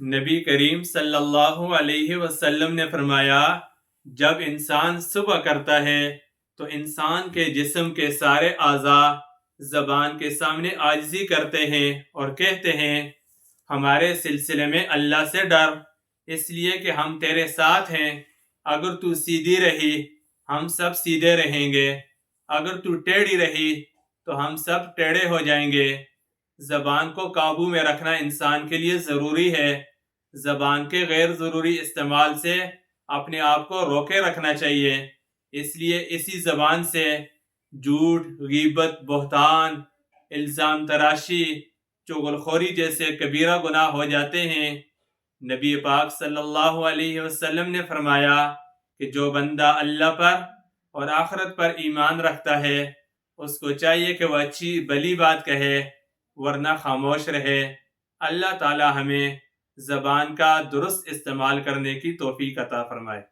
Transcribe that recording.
نبی کریم صلی اللہ علیہ وسلم نے فرمایا، جب انسان صبح کرتا ہے تو انسان کے جسم کے سارے اعضاء زبان کے سامنے عاجزی کرتے ہیں اور کہتے ہیں، ہمارے سلسلے میں اللہ سے ڈر، اس لیے کہ ہم تیرے ساتھ ہیں۔ اگر تو سیدھی رہی ہم سب سیدھے رہیں گے، اگر تو ٹیڑھی رہی تو ہم سب ٹیڑھے ہو جائیں گے۔ زبان کو قابو میں رکھنا انسان کے لیے ضروری ہے۔ زبان کے غیر ضروری استعمال سے اپنے آپ کو روکے رکھنا چاہیے۔ اس لیے اسی زبان سے جھوٹ، غیبت، بہتان، الزام تراشی، چغل خوری جیسے کبیرہ گناہ ہو جاتے ہیں۔ نبی پاک صلی اللہ علیہ وسلم نے فرمایا کہ جو بندہ اللہ پر اور آخرت پر ایمان رکھتا ہے اس کو چاہیے کہ وہ اچھی بھلی بات کہے ورنہ خاموش رہے۔ اللہ تعالی ہمیں زبان کا درست استعمال کرنے کی توفیق عطا فرمائے۔